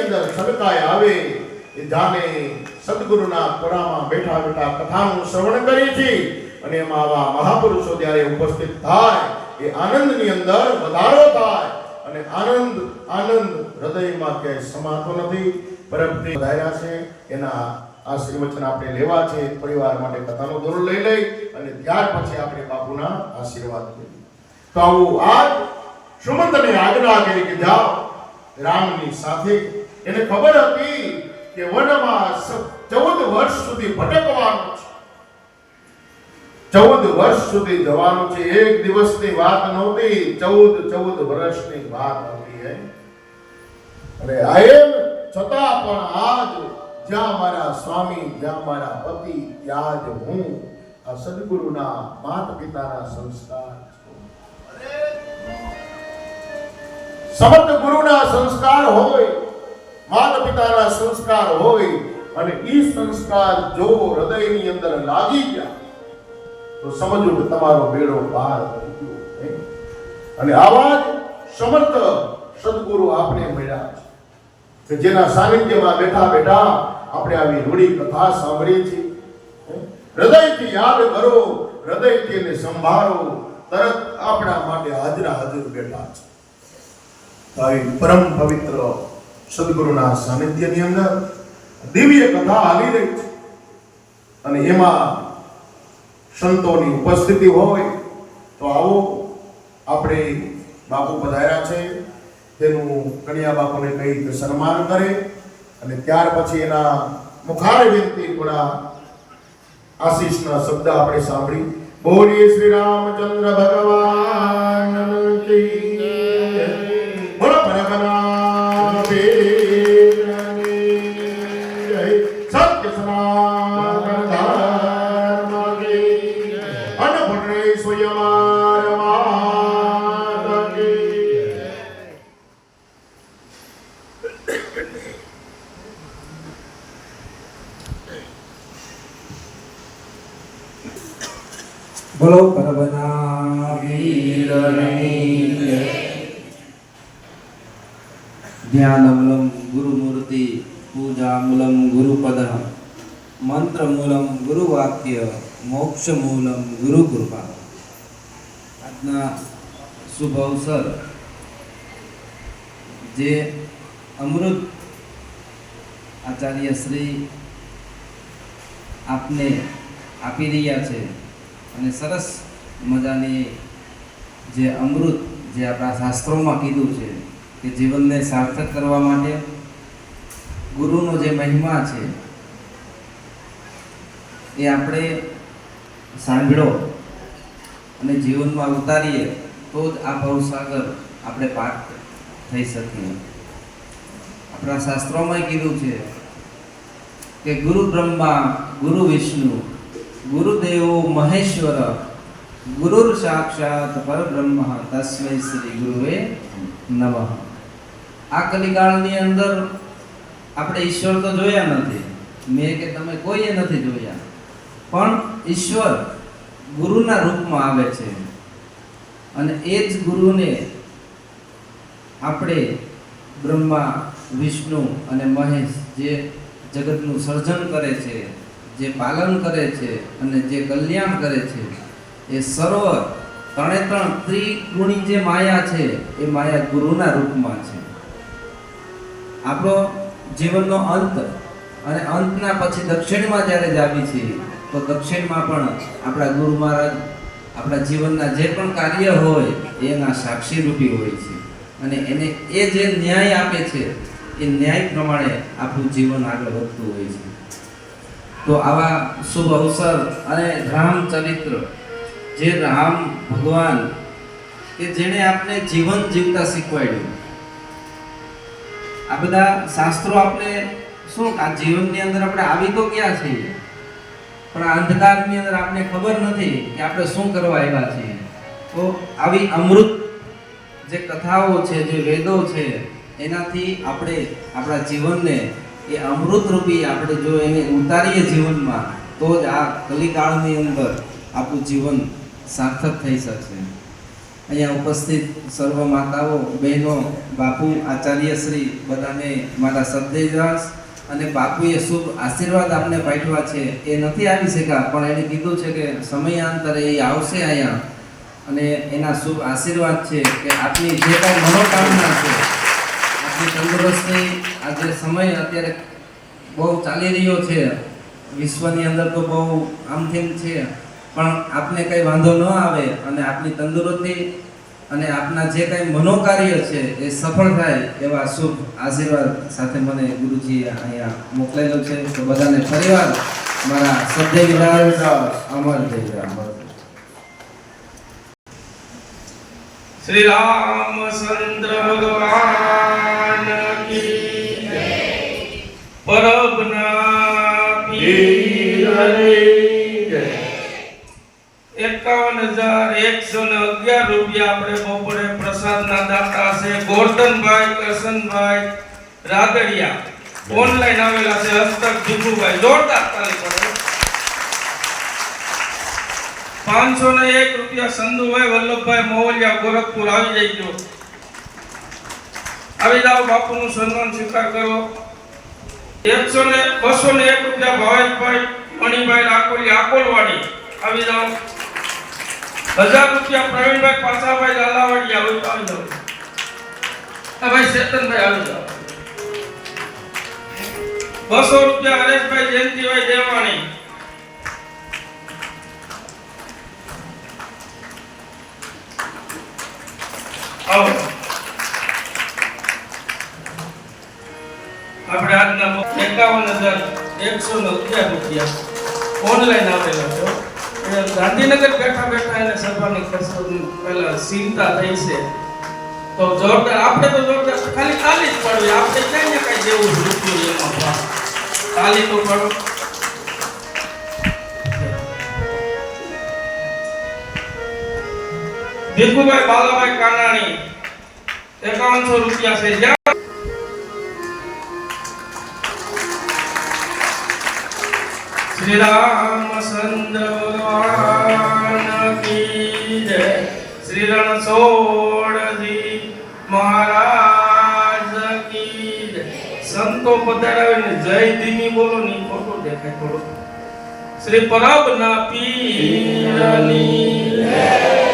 અંદર છલકાય આવે એ જાણે સદગુરુના કોરામાં બેઠા બેઠા કથાનું શ્રવણ કરીએ છીએ અને એમાં આવા મહાપુરુષો જ્યારે ઉપસ્થિત થાય એ આનંદની અંદર વધારો થાય અને આનંદ આનંદ હૃદયમાં ક્યાંય સમાતો નથી. પરમથી વધાર્યા છે એના આશીર્વચન આપણે લેવા છે. પરિવાર માટે કથાનો દોર લઈ લઈ અને ત્યાર પછી આપણે બાપુના આશીર્વાદ લઈએ. તો આવું આજ સુમંતને આજ્ઞા કરી કે જાઓ રામની સાથે. એને ખબર હતી કે વનમાં 14 વર્ષ સુધી ભટકવાનું છે, 14 વર્ષ સુધી જવાનું છે. એક દિવસની વાત નહોતી, 14 વર્ષની વાત હતી. અને આયમ છતાં પણ આજ જ્યાં મારા સ્વામી, જ્યાં મારા પતિ, ત્યાં જ હું આ સદગુરુના માતા પિતાના સંસ્કાર છું. સમર્થ ગુરુના સંસ્કાર હોય, માતા પિતાના સંસ્કાર હોય અને ઈ સંસ્કાર જો હૃદયની અંદર લાગી ગયા તો સમજો કે તમારો બેડો પાર થઈ ગયો. અને આવા જ સમર્થ સદગુરુ આપણે મળ્યા છે કે જેના સાનિધ્યમાં બેઠા બેઠા આપણે આવી રૂડી કથા સાંભળીએ છીએ. હૃદયથી યાદ કરો, હૃદયથી એને સંભાળો, તરત આપણા માટે હાજરા હાજર બેઠા છે. આવી પરમ પવિત્ર સદગુરુના સાનિધ્યની અંદર દિવ્ય કથા હાલી રહી છે અને એમાં સંતોની ઉપસ્થિતિ હોય તો આવો આપણે બાપુ પધાર્યા છે તેનું કન્યા બાપુને કહી સન્માન કરે અને ત્યાર પછી એના મુખારવિંદથી થોડા આશીષના શબ્દ આપણે સાંભળી. બોલીએ શ્રી રામચંદ્ર ભગવાન કી જય. બોલો ભગવાન પીરની જય. સત્ય સનાતન ધર્મ કી જય. અન્નપૂર્ણેશ્વરી માતા કી જય. બોલો પરબના વીરની જય. ધ્યાનમૂલમ ગુરુમૂર્તિ, પૂજામૂલમ ગુરુપદ, મંત્રમૂલમ ગુરુવાક્ય, મોક્ષમૂલમ ગુરુકૃપા. આજના શુભ અવસર જે અમૃત આચાર્ય શ્રી આપને આપી રહ્યા છે અને સરસ મજાની જે અમૃત જે આપણા શાસ્ત્રોમાં કીધું છે કે જીવનને સાર્થક કરવા માટે ગુરુનો જે મહિમા છે એ આપણે સાંભળો અને જીવનમાં ઉતારીએ તો જ આ ભવસાગર આપણે પાર થઈ શકીએ. આપણા શાસ્ત્રોમાં કીધું છે કે ગુરુ બ્રહ્મા, ગુરુ વિષ્ણુ, ગુરુદેવો મહેશ્વર, ગુરુર સાક્ષાત પરબ્રહ્મ તસ્મૈ શ્રી ગુરુવે નમઃ. આ કલિકાળની અંદર આપણે ઈશ્વર તો જોયા નથી, મેં કે તમે કોઈએ નથી જોયા, પણ ઈશ્વર ગુરુના રૂપમાં આવે છે અને એ જ ગુરુને આપણે બ્રહ્મા, વિષ્ણુ અને મહેશ જે જગતનું સર્જન કરે છે, જે પાલન કરે છે અને જે કલ્યાણ કરે છે, એ સર્વ ત્રણે ત્રણ ત્રિગુણી જે માયા છે એ માયા ગુરુના રૂપમાં છે. આપણો જીવનનો અંત અને અંતના પછી દક્ષિણમાં જ્યારે જ આવી છે તો દક્ષિણમાં પણ આપણા ગુરુ મહારાજ આપણા જીવનના જે પણ કાર્ય હોય એના સાક્ષી રૂપી હોય છે અને એને એ જે ન્યાય આપે છે એ ન્યાય પ્રમાણે આપણું જીવન આગળ વધતું હોય છે. તો આવા શુભ અવસર અને રામચરિત્ર જે રામ ભગવાન કે જેણે આપણે જીવન જીવતા શીખવાડ્યું. આ બધા શાસ્ત્રો આપણે શું આ જીવનની અંદર આપણે આવી તો ક્યાં છીએ, પણ આ અંધકારની અંદર આપણે ખબર નથી કે આપણે શું કરવા આવ્યા છીએ. તો આવી અમૃત જે કથાઓ છે, જે વેદો છે, એનાથી આપણે આપણા જીવનને એ અમૃત રૂપી આપણે જો એને ઉતારીએ જીવનમાં તો જ આ કલિકાળની અંદર આપણું જીવન સાર્થક થઈ શકશે. અહીંયા ઉપસ્થિત સર્વ માતાઓ, બહેનો, બાપુ, આચાર્યશ્રી બધાને મારા સદૈવાસ અને બાપુએ શુભ આશીર્વાદ આપને પાઠવા છે. એ નથી આવી શક્યા પણ એને કીધું છે કે સમયાંતરે એ આવશે અહીંયા અને એના શુભ આશીર્વાદ છે કે આપની જે કાંઈ મનોકામના છે, આપની તંદુરસ્તી, આજે સમય અત્યારે બહુ ચાલી રહ્યો છે વિશ્વની અંદર તો બહુ આમથીમ છે, પણ આપને કંઈ વાંધો ન આવે અને આપની તંદુરસ્તી અને આપના જે કંઈ મનોકાર્ય છે એ સફળ થાય એવા શુભ આશીર્વાદ સાથે મને ગુરુજીએ અહીંયા મોકલેલો છે. તો બધાને ફરીવાર મારા સદૈવ અમર જય અમર. શ્રી રામચંદ્ર ભગવાન કી જય. પરબના પીરની જય. 51,111 રૂપિયા આપણે બપોરે પ્રસાદના દાતા છે ગોરધનભાઈ કરશનભાઈ રાદડિયા ઓનલાઈન આવેલા છે. હસ્તક ભીખુભાઈ, જોરદાર તાળી પાડો. 501 રૂપિયા સંધુભાઈ વલ્લભભાઈ મોવલિયા ગોરખપુર આવી જઈજો. આવી જાઓ, બાપુનું સન્માન સ્વીકાર કરો. 201 રૂપિયા ભાવેશભાઈ મણિભાઈ રાકોલી આકોલવાડી આવી જાઓ. 1000 રૂપિયા પ્રવીણભાઈ પાસાભાઈ લાલાવાડિયા હોય તો આવી જાઓ. આ ભાઈ ચેતનભાઈ આવી જાઓ. 200 રૂપિયા હરેશભાઈ જયંતિભાઈ દેવાણી. આવો આપણે આજના 51,111 રૂપિયા ઓનલાઈન આવેલા છે. ગાંધીનગર બેઠા બેઠા એને સભાની પહેલા ચિંતા થઈ છે તો જોરદાર. આપણે તો જોરદાર ખાલી તાલી જ પાડવી, આપણે કઈ ને કઈ જેવું રૂપિયું એમાં તાલી તો પાડો. ભીખુભાઈ બાલાભાઈ કાનાણી 5100 રૂપિયા છે. શ્રી રામચંદ્ર ભગવાન કી જય. શ્રી રણછોડજી મહારાજ કી જય. સંતો પધારાવીને જય ધીમી બોલો ની ફોટો દેખાય થોડો. શ્રી પરબના પીરની જય.